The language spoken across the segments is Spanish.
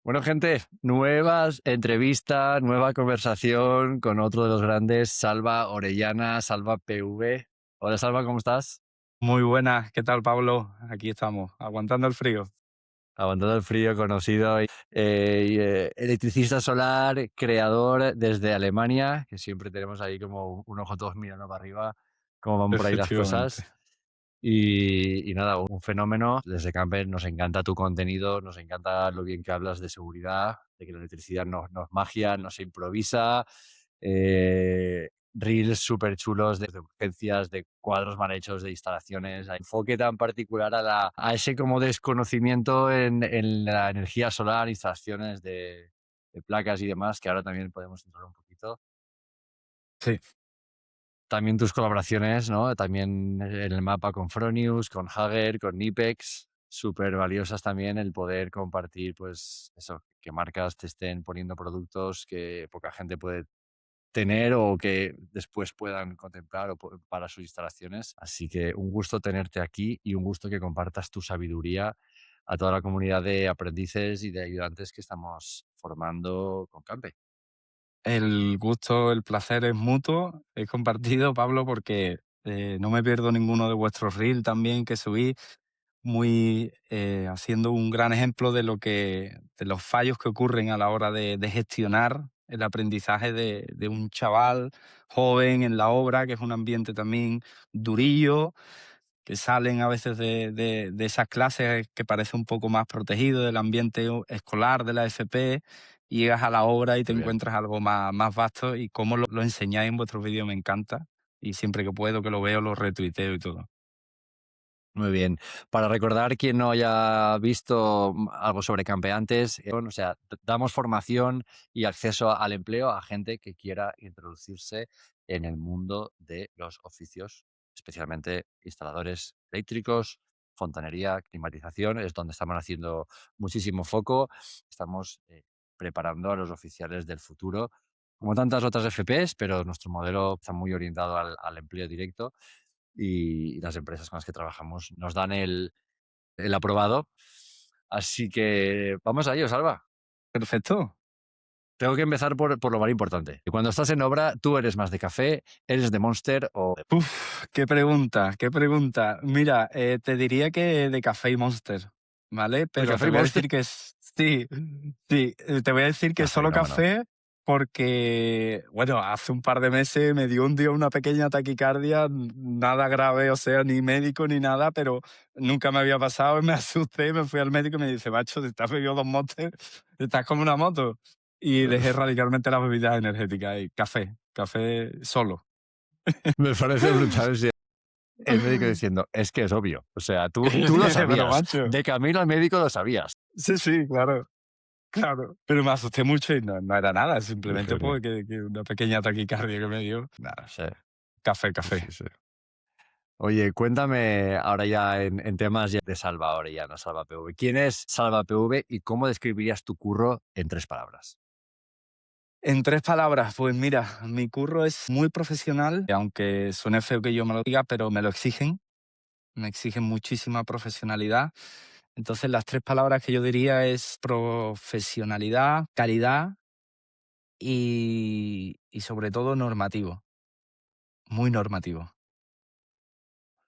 Bueno, gente, nuevas entrevistas, nueva conversación con otro de los grandes, Salva Orellana, Salva PV. Hola, Salva, ¿cómo estás? Muy buenas, ¿qué tal, Pablo? Aquí estamos, aguantando el frío. Aguantando el frío, conocido, electricista solar, creador desde Alemania, que siempre tenemos ahí como un ojo todos mirando para arriba, cómo van por ahí las Efectivamente. cosas. Y nada, un fenómeno. Desde Camper nos encanta tu contenido, nos encanta lo bien que hablas de seguridad, de que la electricidad no es magia, no se improvisa. Reels súper chulos de urgencias, de cuadros mal hechos, de instalaciones. Hay enfoque tan particular a ese como desconocimiento en la energía solar, instalaciones de placas y demás, que ahora también podemos entrar un poquito. Sí, También tus colaboraciones, ¿no? También en el mapa con Fronius, con Hager, con Nipex, súper valiosas también el poder compartir, pues eso, que marcas te estén poniendo productos que poca gente puede tener o que después puedan contemplar para sus instalaciones. Así que un gusto tenerte aquí y un gusto que compartas tu sabiduría a toda la comunidad de aprendices y de ayudantes que estamos formando con Campe. el gusto, el placer es mutuo, es compartido, Pablo, porque no me pierdo ninguno de vuestros reels también que subís, muy haciendo un gran ejemplo de de los fallos que ocurren a la hora de gestionar el aprendizaje de un chaval joven en la obra, que es un ambiente también durillo, que salen a veces de esas clases que parece un poco más protegido del ambiente escolar de la FP, y llegas a la obra y te Muy bien. encuentras algo más vasto, y cómo lo enseñáis en vuestros vídeos me encanta, y siempre que puedo, que lo veo, lo retuiteo y todo. Muy bien. Para recordar quien no haya visto algo sobre campeantes, bueno, o sea, damos formación y acceso al empleo a gente que quiera introducirse en el mundo de los oficios, especialmente instaladores eléctricos, fontanería, climatización, es donde estamos haciendo muchísimo foco. Estamos preparando a los oficiales del futuro, como tantas otras FPs, pero nuestro modelo está muy orientado al empleo directo y las empresas con las que trabajamos nos dan el aprobado. Así que vamos a ello, Salva. Perfecto. Tengo que empezar por lo más importante. Cuando estás en obra, ¿tú eres más de café, eres de Monster o de Uf, qué pregunta, qué pregunta. Mira, te diría que de café y Monster, ¿vale? de Pero te café y voy a Monster? decir que sí, sí, te voy a decir que Café, solo fenómeno. café porque, bueno, hace un par de meses me dio un día una pequeña taquicardia, nada grave, o sea, ni médico ni nada, pero nunca me había pasado, me asusté, me fui al médico y me dice, macho, te estás bebiendo 2 Monster, estás como una moto. Y dejé radicalmente las bebidas energéticas y café solo. Me parece brutal el médico diciendo, es que es obvio. O sea, tú lo Pero sabías. macho, De camino al médico lo sabías. sí, sí, claro, claro. Pero me asusté mucho y no era nada, Qué simplemente genio. pues que una pequeña taquicardia que me dio. Nada, Sí, café, sí, sí, café. sí. Oye, cuéntame ahora ya en temas ya de Salva Orellana, Salva PV. ¿Quién es Salva PV y cómo describirías tu curro en 3 palabras? En 3 palabras, pues mira, mi curro es muy profesional, aunque suene feo que yo me lo diga, pero me exigen muchísima profesionalidad. Entonces las 3 palabras que yo diría es profesionalidad, calidad y sobre todo normativo, muy normativo,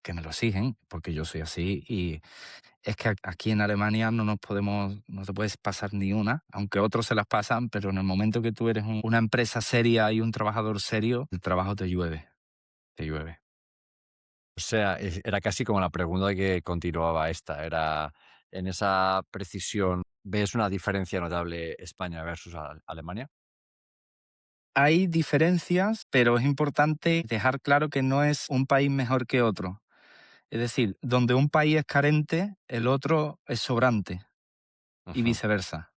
que me lo exigen, porque yo soy así. Y es que aquí en Alemania no te puedes pasar ni una, aunque otros se las pasan, pero en el momento que tú eres una empresa seria y un trabajador serio, el trabajo te llueve, te llueve. O sea, era casi como la pregunta que continuaba esta. Era, en esa precisión, ¿ves una diferencia notable España versus Alemania? Hay diferencias, pero es importante dejar claro que no es un país mejor que otro. Es decir, donde un país es carente, el otro es sobrante y Ujú. viceversa.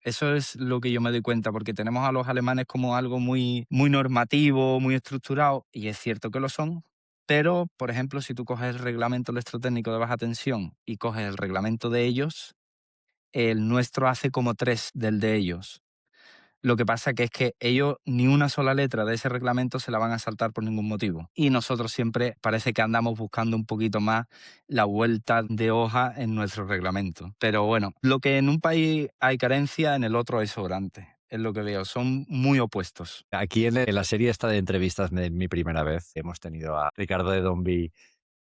Eso es lo que yo me doy cuenta, porque tenemos a los alemanes como algo muy normativo, muy estructurado, y es cierto que lo son, pero, por ejemplo, si tú coges el reglamento electrotécnico de baja tensión y coges el reglamento de ellos, el nuestro hace como tres del de ellos. Lo que pasa que es que ellos ni una sola letra de ese reglamento se la van a saltar por ningún motivo. Y nosotros siempre parece que andamos buscando un poquito más la vuelta de hoja en nuestro reglamento. Pero bueno, lo que en un país hay carencia, en el otro hay sobrante. Es lo que veo, son muy opuestos. Aquí en la serie esta de entrevistas de Mi Primera Vez, hemos tenido a Ricardo de Donby.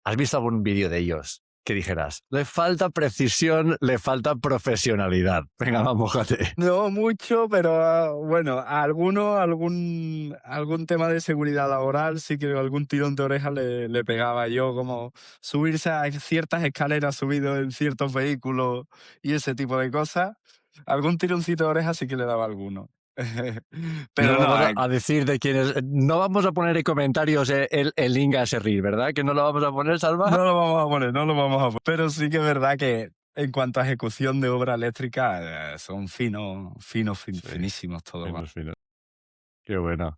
¿Has visto algún vídeo de ellos que dijeras, le falta precisión, le falta profesionalidad? Venga, vamos, mójate. No mucho, pero bueno, a algún tema de seguridad laboral sí que algún tirón de oreja le pegaba yo, como subirse a ciertas escaleras subido en ciertos vehículos y ese tipo de cosas. Algún tironcito de oreja sí que le daba alguno. No Pero no, vamos a decir de quiénes. No vamos a poner en comentarios el link a ese reel, ¿verdad? Que no lo vamos a poner, Salva. no lo vamos a poner, no lo vamos a poner. Pero sí que es verdad que en cuanto a ejecución de obra eléctrica, son Sí, finísimos todos. fino, fino. Qué bueno.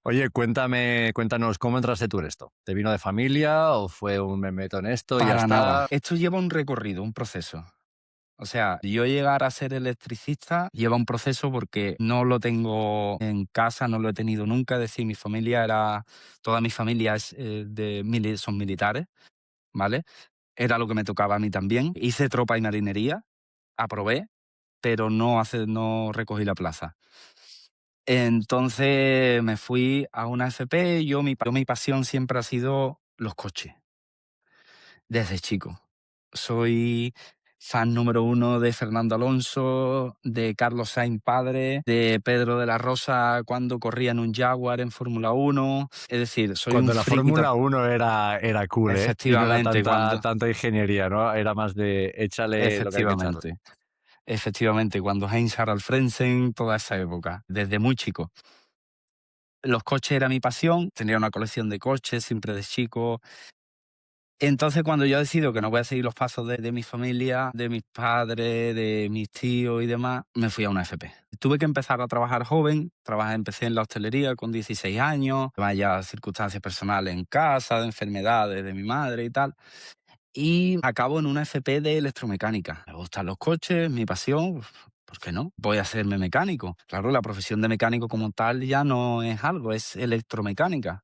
Oye, cuéntanos, ¿cómo entraste tú en esto? ¿Te vino de familia o fue un me meto en esto y ya Para nada. está? Esto lleva un recorrido, un proceso. O sea, yo llegar a ser electricista lleva un proceso porque no lo tengo en casa, no lo he tenido nunca. Es decir, toda mi familia son militares, ¿vale? Era lo que me tocaba a mí también. Hice tropa y marinería, aprobé, pero no recogí la plaza. Entonces me fui a una FP. Mi pasión siempre ha sido los coches desde chico. Soy fan número uno de Fernando Alonso, de Carlos Sainz padre, de Pedro de la Rosa cuando corría en un Jaguar en Fórmula 1. Es decir, soy un Cuando la friki Fórmula 1 era cool, ¿eh? Y no era efectivamente, tanta ingeniería, ¿no? Era más de échale lo que hay que echarle. efectivamente, efectivamente, cuando Heinz Harald Frentzen, toda esa época, desde muy chico. Los coches era mi pasión, tenía una colección de coches siempre de chico. Entonces, cuando yo decido que no voy a seguir los pasos de mi familia, de mis padres, de mis tíos y demás, me fui a una FP. Tuve que empezar a trabajar joven, empecé en la hostelería con 16 años, vaya circunstancias personales en casa, de enfermedades de mi madre y tal, y acabo en una FP de electromecánica. Me gustan los coches, mi pasión, ¿por qué no? Voy a hacerme mecánico. Claro, la profesión de mecánico como tal ya no es algo, es electromecánica.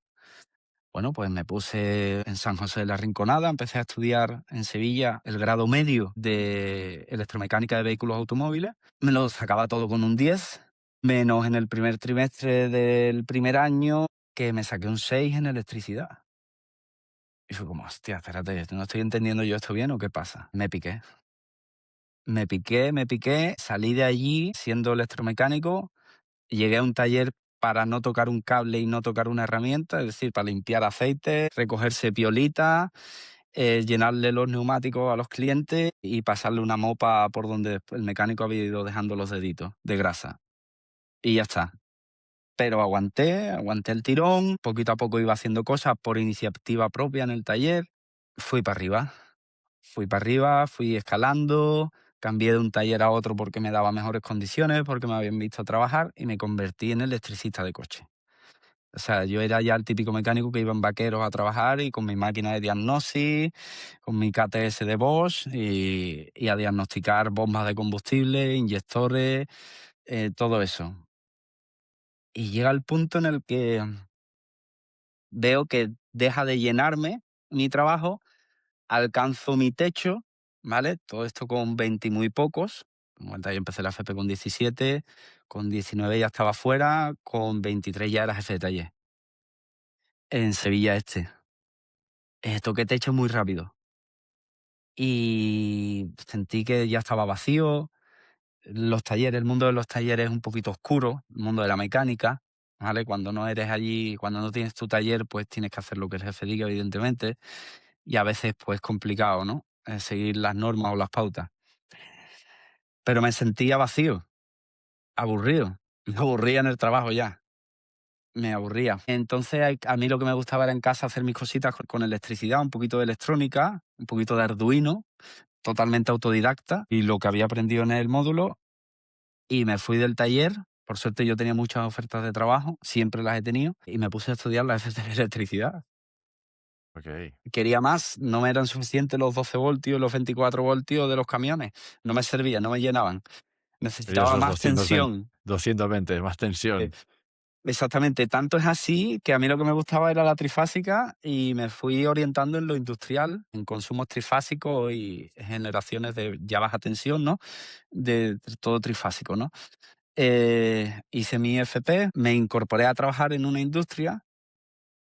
Bueno, pues me puse en San José de la Rinconada, empecé a estudiar en Sevilla el grado medio de electromecánica de vehículos automóviles. Me lo sacaba todo con un 10, menos en el primer trimestre del primer año, que me saqué un 6 en electricidad. Y fue como, hostia, espérate, ¿no estoy entendiendo yo esto bien o qué pasa? Me piqué, salí de allí siendo electromecánico. Llegué a un taller para no tocar un cable y no tocar una herramienta, es decir, para limpiar aceite, recogerse piolita, llenarle los neumáticos a los clientes y pasarle una mopa por donde el mecánico había ido dejando los deditos de grasa. Y ya está. Pero aguanté el tirón, poquito a poco iba haciendo cosas por iniciativa propia en el taller. Fui para arriba, fui escalando, cambié de un taller a otro porque me daba mejores condiciones, porque me habían visto trabajar y me convertí en electricista de coche. O sea, yo era ya el típico mecánico que iba en vaqueros a trabajar y con mi máquina de diagnosis, con mi KTS de Bosch y a diagnosticar bombas de combustible, inyectores, todo eso. Y llega el punto en el que veo que deja de llenarme mi trabajo, alcanzo mi techo, ¿vale? Todo esto con 20 y muy pocos. Como yo empecé la FP con 17, con 19 ya estaba fuera, con 23 ya era jefe de taller. En Sevilla Este. Toqué techo muy rápido y sentí que ya estaba vacío. El mundo de los talleres es un poquito oscuro, el mundo de la mecánica, ¿vale? Cuando no eres allí, cuando no tienes tu taller, pues tienes que hacer lo que el jefe diga, evidentemente, y a veces pues complicado, ¿no? Seguir las normas o las pautas. Pero me sentía vacío, aburrido, me aburría en el trabajo ya, me aburría. Entonces a mí lo que me gustaba era en casa hacer mis cositas con electricidad, un poquito de electrónica, un poquito de Arduino, totalmente autodidacta, y lo que había aprendido en el módulo. Y me fui del taller. Por suerte yo tenía muchas ofertas de trabajo, siempre las he tenido, y me puse a estudiar la FP de electricidad. Ok. Quería más, no me eran suficientes los 12 voltios, los 24 voltios de los camiones. No me servían, no me llenaban. Y necesitaba esos más 220, tensión. 220, más Eh, tensión. Exactamente, tanto es así que a mí lo que me gustaba era la trifásica y me fui orientando en lo industrial, en consumos trifásicos y generaciones de ya baja tensión, ¿no? De todo trifásico, ¿no? Hice mi FP, me incorporé a trabajar en una industria,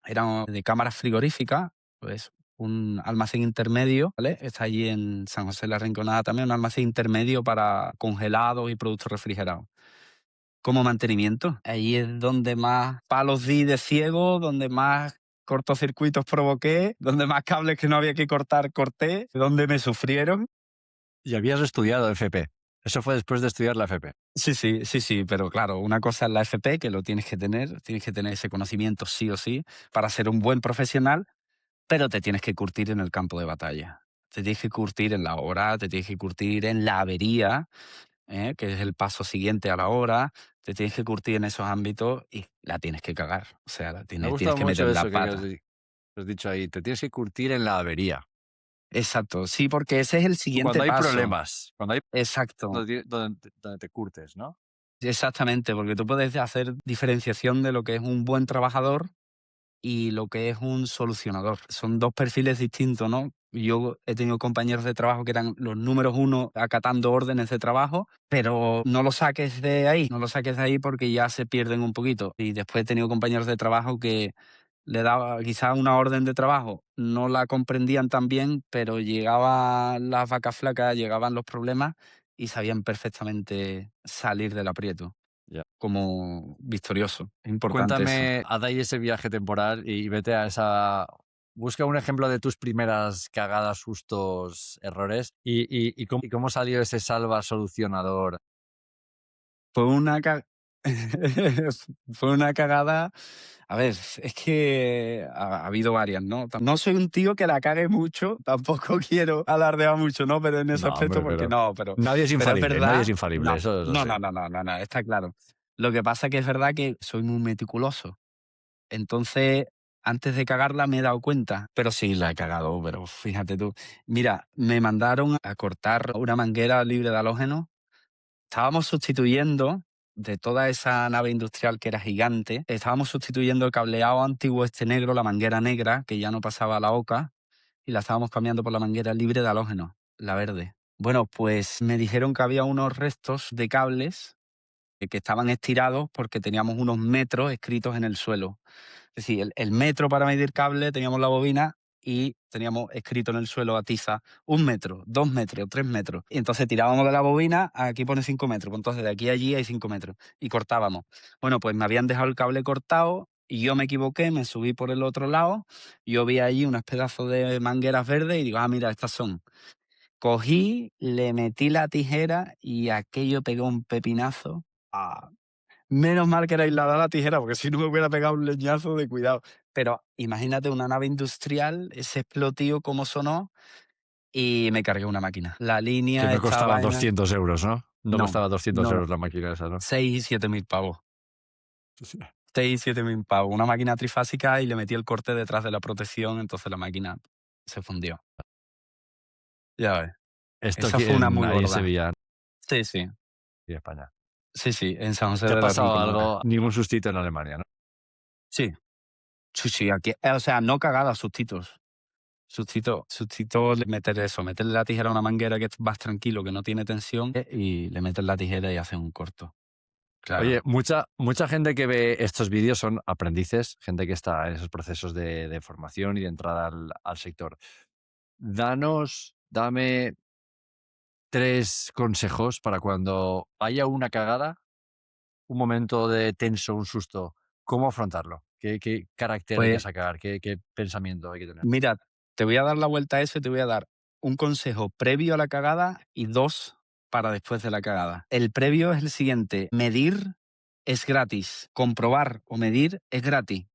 era de cámaras frigoríficas, pues un almacén intermedio, ¿vale? Está allí en San José de la Rinconada también, un almacén intermedio para congelados y productos refrigerados. Como mantenimiento. Ahí es donde más palos di de ciego, donde más cortocircuitos provoqué, donde más cables que no había que cortar corté, donde me sufrieron. Y habías estudiado FP. Eso fue después de estudiar la FP. Sí, sí, sí, sí, pero claro, una cosa es la FP, que lo tienes que tener ese conocimiento sí o sí para ser un buen profesional, pero te tienes que curtir en el campo de batalla. Te tienes que curtir en la obra, te tienes que curtir en la avería, que es el paso siguiente a la obra, te tienes que curtir en esos ámbitos y la tienes que cagar. O sea, Me ha tienes gustado que meter mucho la eso que pata. has dicho ahí. Te tienes que curtir en la avería. Exacto, sí, porque ese es el Cuando siguiente hay paso. problemas, cuando hay Exacto, donde te curtes, ¿no? exactamente, porque tú puedes hacer diferenciación de lo que es un buen trabajador y lo que es un solucionador. Son dos perfiles distintos, ¿no? Yo he tenido compañeros de trabajo que eran los números uno acatando órdenes de trabajo, pero no lo saques de ahí, no lo saques de ahí porque ya se pierden un poquito. Y después he tenido compañeros de trabajo que le daba quizá una orden de trabajo, no la comprendían tan bien, pero llegaban las vacas flacas, llegaban los problemas y sabían perfectamente salir del aprieto Ya. como victorioso. Es importante eso. Cuéntame, haz ahí ese viaje temporal y vete a esa. Busca un ejemplo de tus primeras cagadas, sustos, errores y cómo salió ese salva solucionador. Fue una ca fue una cagada. A ver, es que ha habido varias, ¿no? No soy un tío que la cague mucho, tampoco quiero alardear mucho, ¿no? Pero en ese No, aspecto, hombre, porque pero no, nadie es verdad. infalible, No, eso lo no, sé. no, no, no, no, no, está claro. Lo que pasa que es verdad que soy muy meticuloso. Entonces, antes de cagarla me he dado cuenta, pero sí la he cagado, pero fíjate tú. Mira, me mandaron a cortar una manguera libre de halógeno. Estábamos sustituyendo de toda esa nave industrial que era gigante, estábamos sustituyendo el cableado antiguo este negro, la manguera negra, que ya no pasaba a la oca, y la estábamos cambiando por la manguera libre de halógeno, la verde. Bueno, pues me dijeron que había unos restos de cables que estaban estirados porque teníamos unos metros escritos en el suelo. Es decir, el metro para medir cable, teníamos la bobina y teníamos escrito en el suelo a tiza 1 metro, 2 metros, 3 metros. Y entonces tirábamos de la bobina, aquí pone 5 metros, pues entonces de aquí a allí hay 5 metros. Y cortábamos. Bueno, pues me habían dejado el cable cortado y yo me equivoqué, me subí por el otro lado, yo vi allí unos pedazos de mangueras verdes y digo, ah, mira, estas son. Cogí, le metí la tijera y aquello pegó un pepinazo. Ah, menos mal que era aislada la tijera, porque si no me hubiera pegado un leñazo de cuidado. Pero imagínate una nave industrial, ese explotillo como sonó, y me cargué una máquina. La Que línea no costaba estaba en... 200 euros, ¿no? No No, costaba 200 no, euros la máquina esa, ¿no? 6 y 7 mil pavos. 6 y 7 mil pavos. Una máquina trifásica y le metí el corte detrás de la protección, entonces la máquina se fundió. Ya ves. Esto Esa aquí fue una muy ahí en gorda. Sevilla Sí, sí. y España. Sí, sí, en San José ¿Te ha de la pasado Rinconada. algo? Ningún sustito en Alemania, ¿no? Sí, sí, sí, aquí, o sea, no cagadas, sustitos. Sustituto meter eso, meterle la tijera a una manguera que vas tranquilo, que no tiene tensión, y le metes la tijera y haces un corto. Oye, Claro. mucha gente que ve estos vídeos son aprendices, gente que está en esos procesos de formación y de entrada al sector. Dame 3 consejos para cuando haya una cagada, un momento de tenso, un susto, ¿cómo afrontarlo? ¿Qué carácter hay que Pues sacar? ¿Qué pensamiento hay que tener? mira, te voy a dar la vuelta a eso y te voy a dar un consejo previo a la cagada y dos para después de la cagada. El previo es el siguiente: medir es gratis, comprobar o medir es gratis.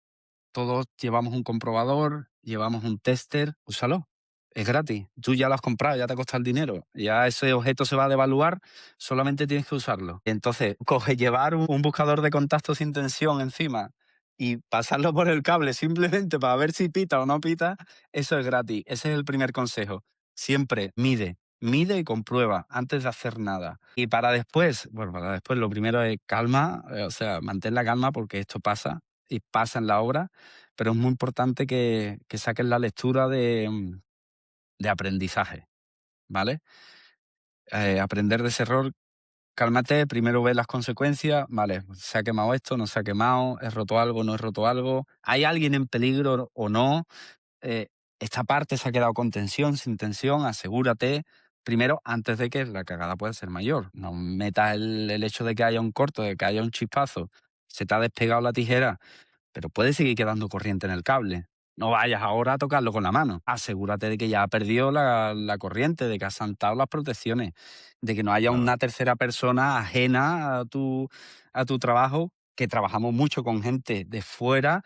Todos llevamos un comprobador, llevamos un tester, úsalo. Es gratis. Tú ya lo has comprado, ya te ha costado el dinero. Ya ese objeto se va a devaluar, solamente tienes que usarlo. Entonces, coge llevar un buscador de contacto sin tensión encima y pasarlo por el cable simplemente para ver si pita o no pita, eso es gratis. Ese es el primer consejo. Siempre mide. Mide y comprueba antes de hacer nada. Y para después, bueno, para después lo primero es calma, o sea, mantén la calma porque esto pasa y pasa en la obra, pero es muy importante que saques la lectura de aprendizaje, ¿vale? Aprender de ese error. Cálmate, primero ve las consecuencias, vale, se ha quemado esto, no se ha quemado, he roto algo, no he roto algo, hay alguien en peligro o no, eh, esta parte se ha quedado con tensión, sin tensión, asegúrate primero antes de que la cagada pueda ser mayor. No metas el hecho de que haya un corto, de que haya un chispazo, se te ha despegado la tijera, pero puede seguir quedando corriente en el cable. No vayas ahora a tocarlo con la mano. Asegúrate de que ya ha perdido la corriente, de que has saltado las protecciones, de que no haya Claro, una tercera persona ajena a tu trabajo, que trabajamos mucho con gente de fuera,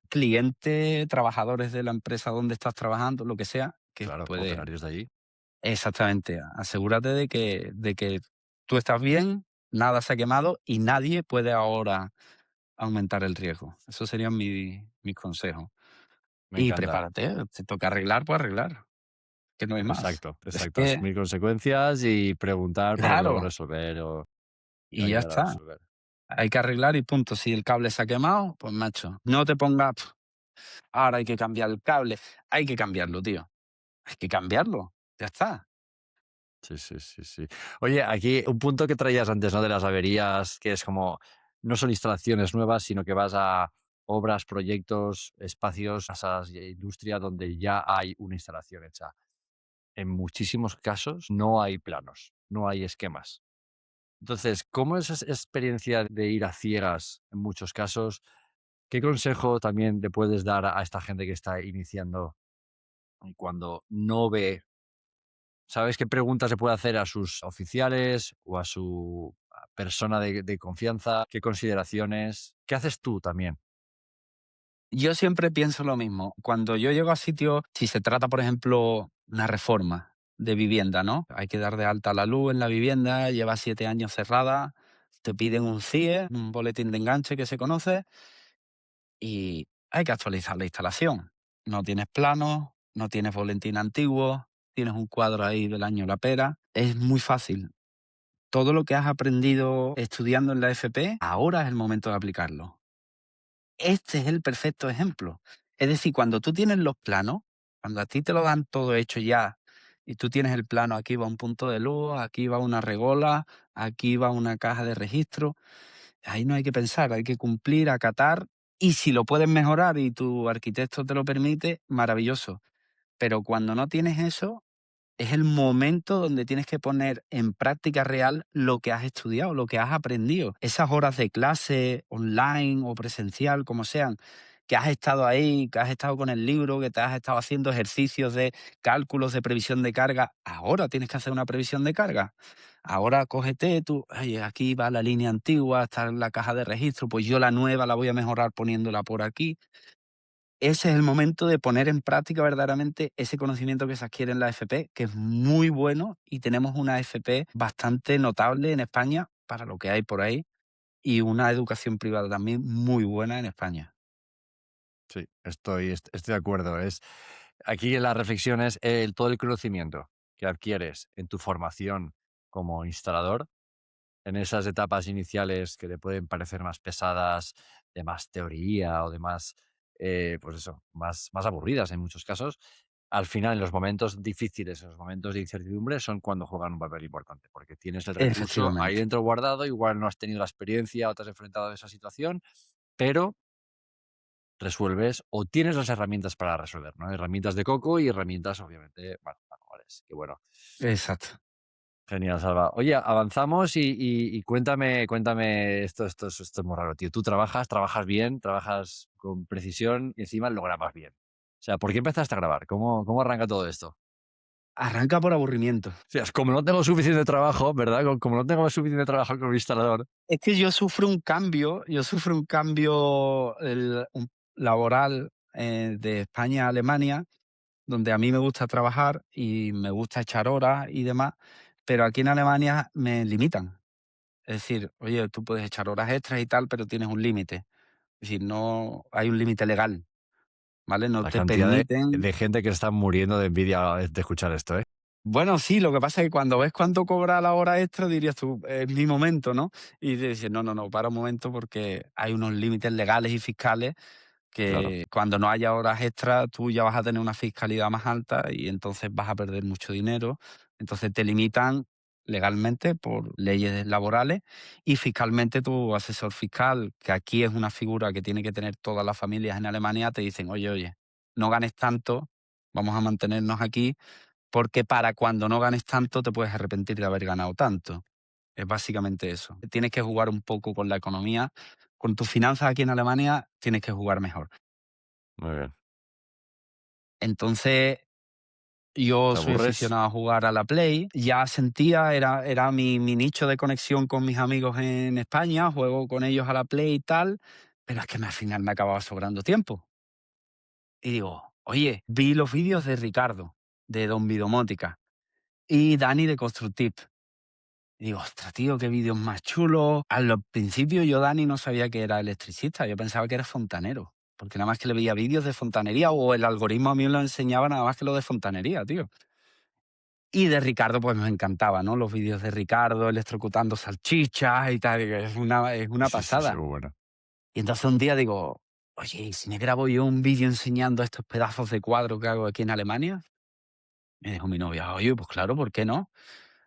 clientes, trabajadores de la empresa donde estás trabajando, lo que sea, que claro, puede. operarios de allí. Exactamente. Asegúrate de que tú estás bien, nada se ha quemado y nadie puede ahora aumentar el riesgo. Eso serían mis consejos. Me Y encanta. prepárate, te toca arreglar, pues arreglar, que no hay más. Exacto, Es exacto. que, Asumir consecuencias y preguntar para luego claro, resolver o y ya ayudar a está. resolver. Hay que arreglar y punto. Si el cable se ha quemado, pues macho, no te pongas, ahora hay que cambiar el cable. Hay que cambiarlo, tío. Hay que cambiarlo. Ya está. Sí, sí, sí, sí. Oye, aquí un punto que traías antes, ¿no? De las averías, que es como, no son instalaciones nuevas, sino que vas a obras, proyectos, espacios, casas, industria donde ya hay una instalación hecha. En muchísimos casos no hay planos, no hay esquemas. Entonces, ¿cómo es esa experiencia de ir a ciegas en muchos casos? ¿Qué consejo también le puedes dar a esta gente que está iniciando cuando no ve? ¿Sabes qué preguntas se puede hacer a sus oficiales o a su persona de confianza? ¿Qué consideraciones? ¿Qué haces tú también? Yo siempre pienso lo mismo. Cuando yo llego a sitios, si se trata, por ejemplo, una reforma de vivienda, ¿no? Hay que dar de alta la luz en la vivienda, lleva 7 años cerrada, te piden un CIE, un boletín de enganche que se conoce, y hay que actualizar la instalación. No tienes planos, no tienes boletín antiguo, tienes un cuadro ahí del año La Pera. Es muy fácil. Todo lo que has aprendido estudiando en la FP, ahora es el momento de aplicarlo. Este es el perfecto ejemplo. Es decir, cuando tú tienes los planos, cuando a ti te lo dan todo hecho ya, y tú tienes el plano, aquí va un punto de luz, aquí va una regola, aquí va una caja de registro, ahí no hay que pensar, hay que cumplir, acatar, y si lo puedes mejorar y tu arquitecto te lo permite, maravilloso. Pero cuando no tienes eso, es el momento donde tienes que poner en práctica real lo que has estudiado, lo que has aprendido. Esas horas de clase online o presencial, como sean, que has estado ahí, que has estado con el libro, que te has estado haciendo ejercicios de cálculos de previsión de carga. Ahora tienes que hacer una previsión de carga. Ahora cógete tú, "Ay, aquí va la línea antigua, está en la caja de registro, pues yo la nueva la voy a mejorar poniéndola por aquí". Ese es el momento de poner en práctica verdaderamente ese conocimiento que se adquiere en la FP, que es muy bueno y tenemos una FP bastante notable en España para lo que hay por ahí y una educación privada también muy buena en España. Sí, estoy de acuerdo. Aquí la reflexión es todo el conocimiento que adquieres en tu formación como instalador, en esas etapas iniciales que te pueden parecer más pesadas, de más teoría o de más, pues eso, más aburridas en muchos casos. Al final, en los momentos difíciles, en los momentos de incertidumbre, son cuando juegan un papel importante, porque tienes el recurso ahí Efectivamente, dentro guardado, igual no has tenido la experiencia o te has enfrentado a esa situación, pero resuelves o tienes las herramientas para resolver, ¿no? Herramientas de coco y herramientas, obviamente, bueno, manuales. Qué bueno. exacto. Genial, Salva. Oye, avanzamos y cuéntame, esto es muy raro, tío. Tú trabajas bien, trabajas con precisión y encima lo grabas bien. O sea, ¿por qué empezaste a grabar? ¿Cómo arranca todo esto? Arranca por aburrimiento. O sea, es como no tengo suficiente trabajo, ¿verdad? Como no tengo suficiente trabajo como instalador. Es que yo sufro un cambio laboral de España a Alemania, donde a mí me gusta trabajar y me gusta echar horas y demás, pero aquí en Alemania me limitan. Es decir, oye, tú puedes echar horas extras y tal, pero tienes un límite. Es decir, no hay un límite legal, ¿vale? No La te cantidad permiten. de gente que está muriendo de envidia de escuchar esto, ¿eh? Bueno, sí, lo que pasa es que cuando ves cuánto cobra la hora extra, dirías tú, es mi momento, ¿no? Y dices, no, no, no, para un momento porque hay unos límites legales y fiscales Claro, que cuando no haya horas extras tú ya vas a tener una fiscalidad más alta y entonces vas a perder mucho dinero. Entonces te limitan legalmente por leyes laborales y fiscalmente tu asesor fiscal, que aquí es una figura que tiene que tener todas las familias en Alemania, te dicen, oye, oye, no ganes tanto, vamos a mantenernos aquí porque para cuando no ganes tanto te puedes arrepentir de haber ganado tanto. Es básicamente eso. Tienes que jugar un poco con la economía. Con tus finanzas aquí en Alemania tienes que jugar mejor. muy bien. Entonces, yo ¿Te soy aburres? aficionado a jugar a la Play. Ya sentía, era mi nicho de conexión con mis amigos en España. Juego con ellos a la Play y tal. Pero es que al final me acababa sobrando tiempo. Y digo, oye, vi los vídeos de Ricardo, de Don Vidomótica, y Dani de Constructip. Y digo, ostras, tío, qué vídeos más chulos. Al principio yo, Dani, no sabía que era electricista, yo pensaba que era fontanero, porque nada más que le veía vídeos de fontanería o el algoritmo a mí me lo enseñaba nada más que lo de fontanería, tío. Y de Ricardo, pues me encantaba, ¿no? Los vídeos de Ricardo electrocutando salchichas y tal, y es una Sí, sí, sí, pasada. muy bueno. Y entonces un día digo, oye, ¿y si me grabo yo un vídeo enseñando estos pedazos de cuadro que hago aquí en Alemania? Me dijo mi novia, oye, pues claro, ¿por qué no?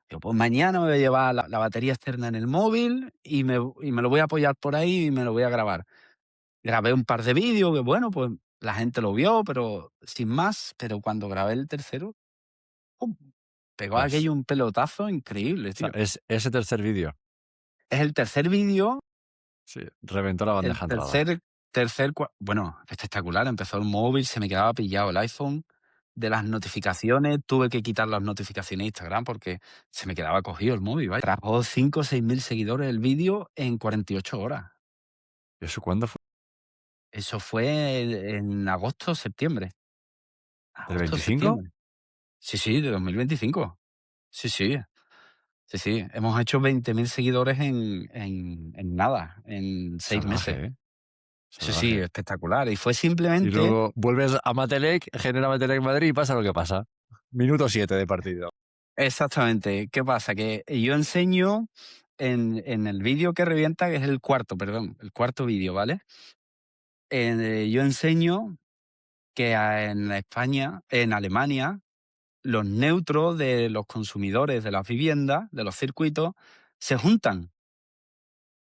Digo, pues mañana me voy a llevar la batería externa en el móvil y me lo voy a apoyar por ahí y me lo voy a grabar. Grabé un par de vídeos que, bueno, pues la gente lo vio, pero sin más. Pero cuando grabé el tercero, ¡pum! Pegó Ostras. aquello un pelotazo increíble, O sea, tío. es ese tercer vídeo. Es el tercer vídeo, Sí, reventó la el bandeja de entrada. bueno, espectacular. Empezó el móvil, se me quedaba pillado el iPhone. De las notificaciones, tuve que quitar las notificaciones de Instagram porque se me quedaba cogido el móvil, vaya. Trajo 5 o 6 mil seguidores el vídeo en 48 horas. ¿Y eso cuándo fue? Eso fue en agosto, septiembre. ¿El Agosto, 25? septiembre. Sí, sí, de 2025. Sí, sí. Sí, sí. Hemos hecho 20.000 seguidores en nada, en 6 meses. Salvaje, ¿eh? Sí, sí, Salvaje. espectacular. Y fue Y simplemente luego vuelves a Matelec, genera Matelec Madrid y pasa lo que pasa. Minuto 7 de partido. exactamente. ¿Qué pasa? Que yo enseño en el vídeo que revienta, que es el cuarto, perdón, el cuarto vídeo, ¿vale? Yo enseño que en España, en Alemania, los neutros de los consumidores de las viviendas, de los circuitos, se juntan.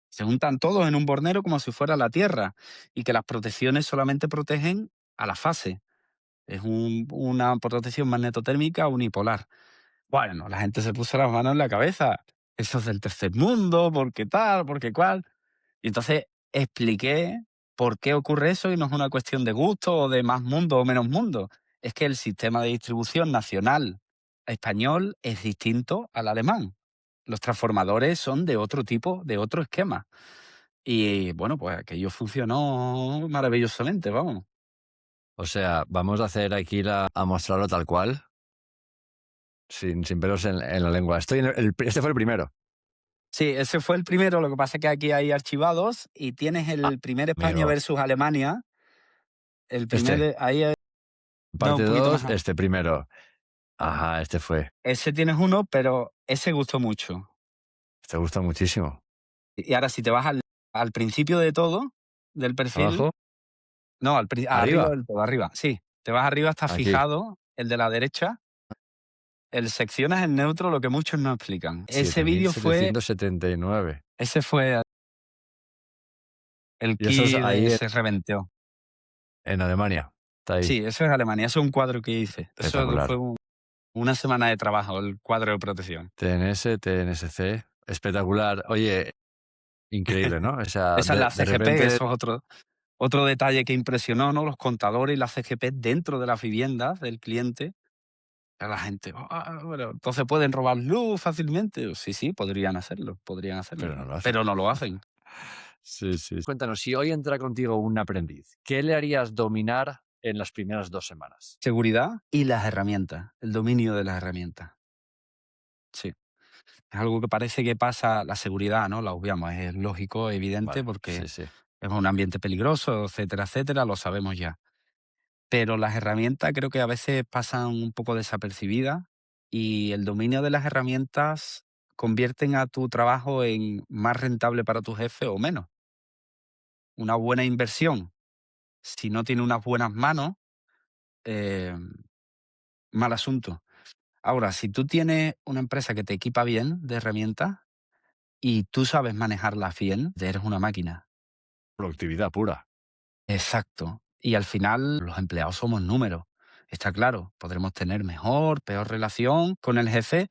Se juntan todos en un bornero como si fuera la Tierra y que las protecciones solamente protegen a la fase. Es una protección magnetotérmica unipolar. Bueno, la gente se puso las manos en la cabeza. Eso es del tercer mundo, porque tal, porque cual. Y entonces expliqué por qué ocurre eso y no es una cuestión de gusto o de más mundo o menos mundo. Es que el sistema de distribución nacional español es distinto al alemán. Los transformadores son de otro tipo, de otro esquema. Y bueno, pues aquello funcionó maravillosamente, vamos. O sea, vamos a hacer aquí a mostrarlo tal cual, sin pelos en la lengua. Este fue el primero. Sí, ese fue el primero, lo que pasa es que aquí hay archivados y tienes Ah, el primer España amigo. versus Alemania, el primer, Este, ahí, no, parte un poquito 2, más. este primero. Ajá, este fue. Ese tienes uno, pero ese gustó mucho. Te gusta muchísimo. Y ahora si te vas al principio de todo, del perfil, Abajo, no, arriba arriba, del todo, arriba, sí, te vas arriba, está aquí. fijado, el de la derecha, el seccionas en neutro, lo que muchos no explican. Ese vídeo fue, 7.779. ese fue el Y eso es key ahí de se reventó. en Alemania. Está ahí. Sí, eso es Alemania, eso es un cuadro que hice. Eso fue Espectacular. una semana de trabajo, el cuadro de protección. TNS, TNSC. Espectacular. Oye, increíble, ¿no? O sea, Esa es la de CGP, repente, eso es otro detalle que impresionó, ¿no? Los contadores y la CGP dentro de las viviendas del cliente. A la gente, bueno, entonces pueden robar luz fácilmente. Sí, sí, podrían pero hacerlo, no lo hacen. pero no lo hacen. Sí, sí. Cuéntanos, si hoy entra contigo un aprendiz, ¿qué le harías dominar en las primeras 2 semanas? Seguridad y las herramientas, el dominio de las herramientas. Sí, es algo que parece que pasa, la seguridad, ¿no? La obviamos, es lógico, evidente, Vale, porque sí, sí. es un ambiente peligroso, etcétera, etcétera, lo sabemos ya. Pero las herramientas creo que a veces pasan un poco desapercibidas y el dominio de las herramientas convierten a tu trabajo en más rentable para tu jefe o menos. Una buena inversión, si no tiene unas buenas manos, eh, mal asunto. Ahora, si tú tienes una empresa que te equipa bien de herramientas y tú sabes manejarlas bien, eres una máquina. Productividad pura. Exacto. Y al final los empleados somos números. Está claro, podremos tener mejor, peor relación con el jefe,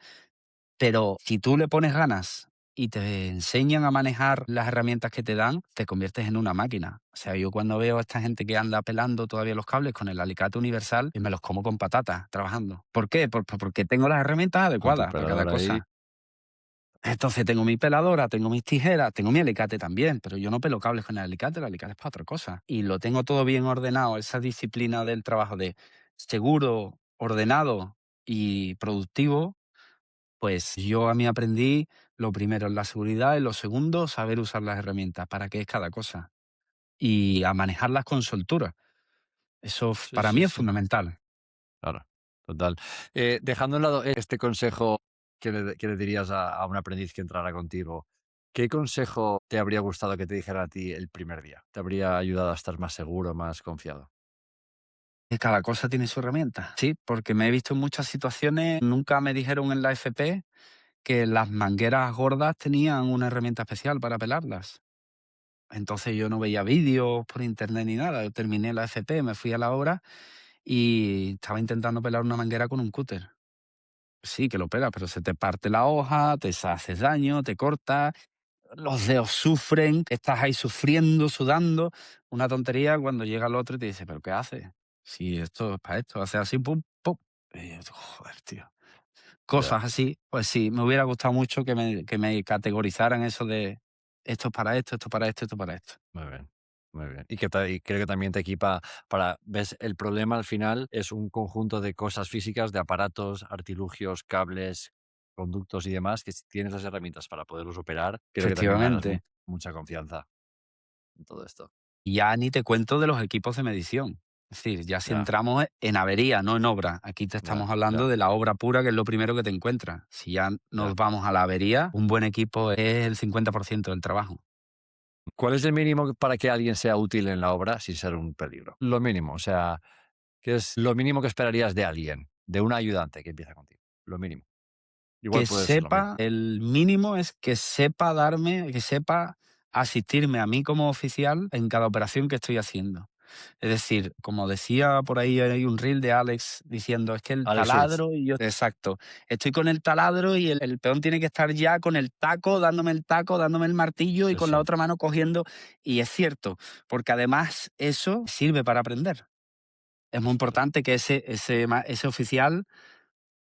pero si tú le pones ganas y te enseñan a manejar las herramientas que te dan, te conviertes en una máquina. O sea, yo cuando veo a esta gente que anda pelando todavía los cables con el alicate universal, y me los como con patatas trabajando. ¿Por qué? Porque tengo las herramientas Con tu adecuadas para cada pelador ahí. cosa. Entonces tengo mi peladora, tengo mis tijeras, tengo mi alicate también, pero yo no pelo cables con el alicate es para otra cosa. Y lo tengo todo bien ordenado, esa disciplina del trabajo de seguro, ordenado y productivo, pues yo a mí aprendí lo primero la seguridad y lo segundo saber usar las herramientas, para qué es cada cosa. Y a manejarlas con soltura. Eso Sí, para sí, mí es sí. fundamental. Claro, total. Dejando a un lado este consejo que le dirías a un aprendiz que entrara contigo, ¿qué consejo te habría gustado que te dijera a ti el primer día? ¿Te habría ayudado a estar más seguro, más confiado? Que cada cosa tiene su herramienta. Sí, porque me he visto en muchas situaciones, nunca me dijeron en la FP que las mangueras gordas tenían una herramienta especial para pelarlas. Entonces yo no veía vídeos por internet ni nada. Yo terminé la FP, me fui a la obra y estaba intentando pelar una manguera con un cúter. Sí, que lo pelas, pero se te parte la hoja, te haces daño, te corta, los dedos sufren, estás ahí sufriendo, sudando. Una tontería cuando llega el otro y te dice, ¿pero qué haces? Si esto es para esto, hace así, pum, pum. Y yo, joder, tío. Ya, Cosas así, pues sí, me hubiera gustado mucho que me categorizaran eso de esto es para esto, esto es para esto, esto es para esto. muy bien, muy bien. Y creo que también te equipa para, ves, el problema al final es un conjunto de cosas físicas, de aparatos, artilugios, cables, conductos y demás, que si tienes las herramientas para poderlos operar, creo que también ganas Efectivamente. mucha confianza en todo esto. Y ya ni te cuento de los equipos de medición. Es decir, ya si Ya, entramos en avería, no en obra. Aquí te ya, estamos hablando ya. de la obra pura, que es lo primero que te encuentras. Si ya nos Ya. vamos a la avería, un buen equipo es el 50% del trabajo. ¿Cuál es el mínimo para que alguien sea útil en la obra sin ser un peligro? Lo mínimo, o sea, ¿qué es lo mínimo que esperarías de alguien, de un ayudante que empieza contigo? Lo mínimo. Igual Que puede ser lo mismo. sepa, el mínimo es que sepa darme, que sepa asistirme a mí como oficial en cada operación que estoy haciendo. Es decir, como decía por ahí, hay un reel de Alex diciendo, es que el Alex Rich. taladro y yo, exacto, estoy con el taladro y el peón tiene que estar ya con el taco, dándome el martillo y Sí, con la sí, otra mano cogiendo. Y es cierto, porque además eso sirve para aprender. Es muy claro. importante que ese oficial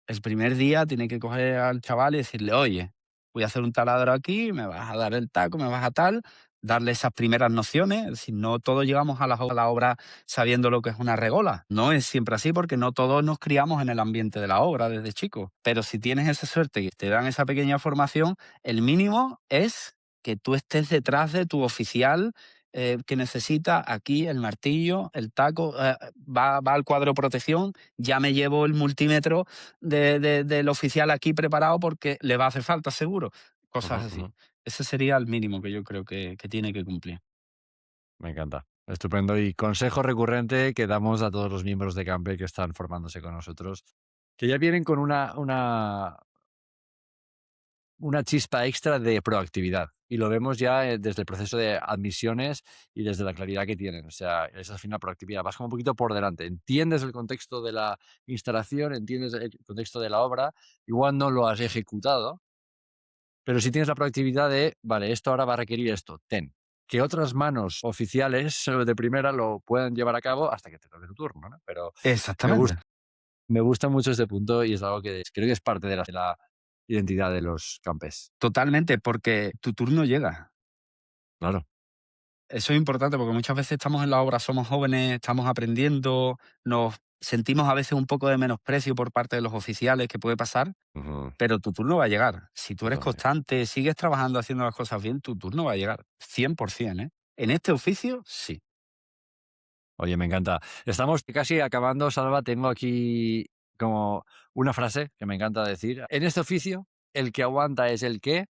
el primer día tiene que coger al chaval y decirle, oye, voy a hacer un taladro aquí, me vas a dar el taco, me vas a tal, darle esas primeras nociones. Si no todos llegamos a la obra sabiendo lo que es una regola. No es siempre así porque no todos nos criamos en el ambiente de la obra desde chicos. Pero si tienes esa suerte y te dan esa pequeña formación, el mínimo es que tú estés detrás de tu oficial que necesita aquí el martillo, el taco, va al cuadro de protección, ya me llevo el multímetro del oficial aquí preparado porque le va a hacer falta seguro. Ujú, Cosas así. ujú. Ese sería el mínimo que yo creo que tiene que cumplir. Me encanta. Estupendo. Y consejo recurrente que damos a todos los miembros de Campe que están formándose con nosotros, que ya vienen con una chispa extra de proactividad. Y lo vemos ya desde el proceso de admisiones y desde la claridad que tienen. O sea, es al final proactividad. Vas como un poquito por delante. Entiendes el contexto de la instalación, entiendes el contexto de la obra. Igual no lo has ejecutado, pero si tienes la proactividad de, vale, esto ahora va a requerir esto, ten. Que otras manos oficiales de primera lo puedan llevar a cabo hasta que te toque tu turno, ¿no? Pero me Exactamente. gusta, me gusta mucho este punto y es algo que creo que es parte de la identidad de los campes. Totalmente, porque tu turno llega. Claro. Eso es importante porque muchas veces estamos en la obra, somos jóvenes, estamos aprendiendo, nos sentimos a veces un poco de menosprecio por parte de los oficiales, que puede pasar, Ujú, pero tu turno va a llegar. Si tú eres totalmente. constante, sigues trabajando, haciendo las cosas bien, tu turno va a llegar. 100%, ¿eh? En este oficio, sí. Oye, me encanta. Estamos casi acabando, Salva. Tengo aquí como una frase que me encanta decir. En este oficio, el que aguanta es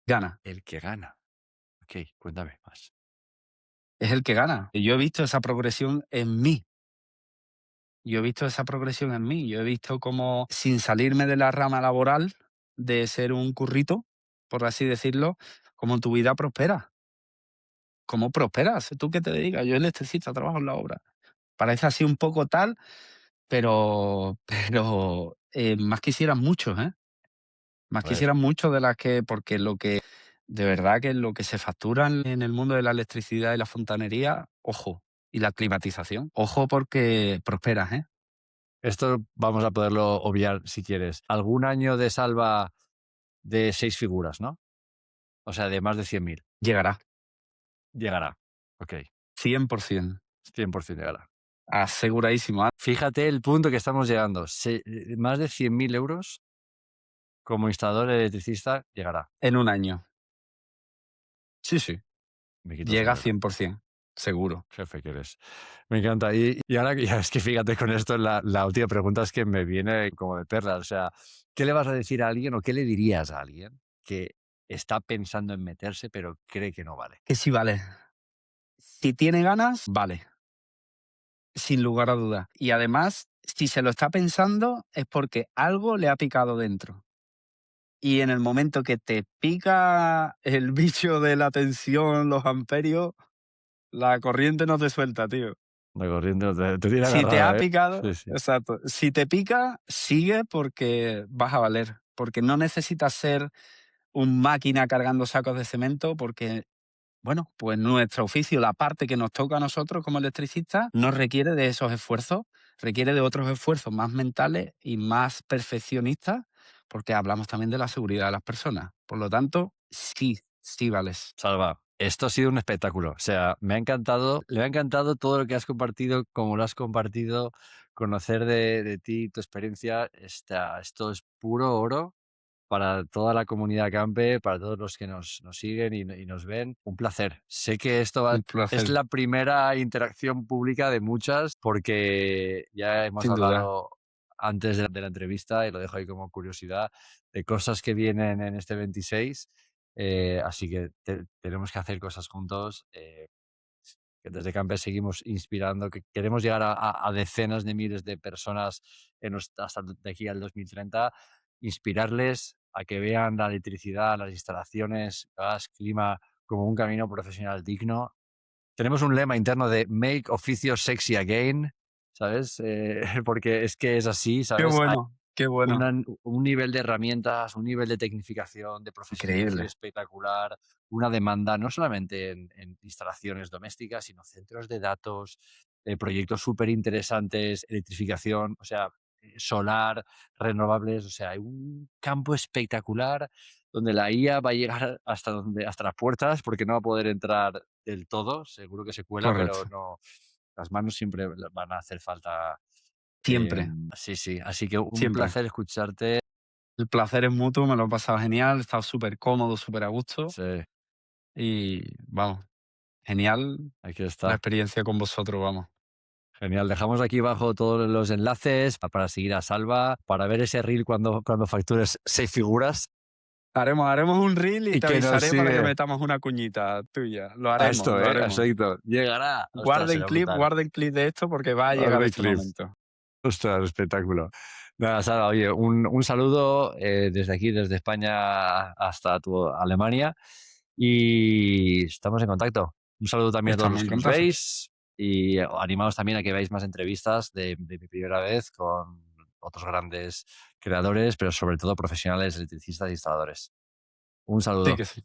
Gana, el que gana. Ok, cuéntame más. es el que gana. Y yo he visto esa progresión en mí. Yo he visto esa progresión en mí. Yo he visto cómo, sin salirme de la rama laboral, de ser un currito, por así decirlo, cómo tu vida prospera. ¿Cómo prosperas? ¿Tú qué te dedicas? Yo electricista, trabajo en la obra. Parece así un poco tal, pero más quisieran muchos, ¿eh? Más A ver, quisieran muchos de las que, porque lo que, de verdad que lo que se factura en el mundo de la electricidad y la fontanería, ojo, y la climatización, ojo porque prosperas, ¿eh? esto vamos a poderlo obviar si quieres. ¿Algún año de salva de 6 figuras, no? O sea, de más de 100.000. Llegará, Llegará. Ok, 100%, 100% llegará. aseguradísimo, Fíjate el punto que estamos llegando. Más de 100.000 euros como instalador electricista llegará. en un año. Sí, sí, Me quito el llega sombrero. 100%, seguro. Jefe que eres. Me encanta. Y ahora ya es que fíjate con esto, la última pregunta es que me viene como de perlas. O sea, ¿qué le vas a decir a alguien o qué le dirías a alguien que está pensando en meterse pero cree que no vale? Que sí vale. Si tiene ganas, vale. Sin lugar a dudas. Y además, si se lo está pensando, es porque algo le ha picado dentro. Y en el momento que te pica el bicho de la tensión, los amperios, la corriente no te suelta, tío. La corriente te tiene Si te ha agarrada, ¿eh? picado, Sí, sí. exacto. Si te pica, sigue porque vas a valer. Porque no necesitas ser un máquina cargando sacos de cemento, porque bueno, pues nuestro oficio, la parte que nos toca a nosotros como electricistas, no requiere de esos esfuerzos, requiere de otros esfuerzos más mentales y más perfeccionistas, porque hablamos también de la seguridad de las personas. Por lo tanto, sí, sí vales. Salva, esto ha sido un espectáculo. O sea, me ha encantado todo lo que has compartido, como lo has compartido, conocer de ti, tu experiencia. Esto es puro oro para toda la comunidad Campe, para todos los que nos siguen y nos ven. Un placer. Sé que Un es placer, la primera interacción pública de muchas, porque ya hemos sin duda. hablado antes de la entrevista, y lo dejo ahí como curiosidad, de cosas que vienen en este 26. Así que tenemos que hacer cosas juntos. Que desde Camper seguimos inspirando, que queremos llegar a decenas de miles de personas hasta de aquí al 2030, inspirarles a que vean la electricidad, las instalaciones, gas, clima como un camino profesional digno. Tenemos un lema interno de Make oficio sexy again, ¿sabes? Porque es que es así, Qué ¿sabes? bueno, qué bueno. Un nivel de herramientas, un nivel de tecnificación, de profesionalización Increíble, espectacular, una demanda no solamente en instalaciones domésticas, sino centros de datos, proyectos súper interesantes, electrificación, o sea, solar, renovables, o sea, hay un campo espectacular donde la IA va a llegar hasta las puertas, porque no va a poder entrar del todo, seguro que se cuela, pero correcto. no, las manos siempre van a hacer falta. Siempre, Sí, sí, así que un siempre. placer escucharte. El placer es mutuo, me lo he pasado genial, he estado súper cómodo, súper a gusto Sí, y vamos, genial aquí la está. experiencia con vosotros, vamos. Genial. Dejamos aquí abajo todos los enlaces para seguir a Salva, para ver ese reel cuando factures 6 figuras Haremos un reel y y te que nos avisaré para que sigue. metamos una cuñita tuya. Lo A haremos, esto, lo haremos. exacto. Llegará. Ostras, será brutal. Guarden clip de esto porque va a Haz llegar de ese clip. momento. Ostras, espectáculo. Nada, Sara, oye, un saludo desde aquí, desde España hasta tu Alemania, y estamos en contacto. Un saludo también a todos Estamos los en que nos contacto. veis y animaos también a que veáis más entrevistas de mi primera vez con otros grandes creadores, pero sobre todo profesionales, electricistas e instaladores. Un Sí saludo. que sí.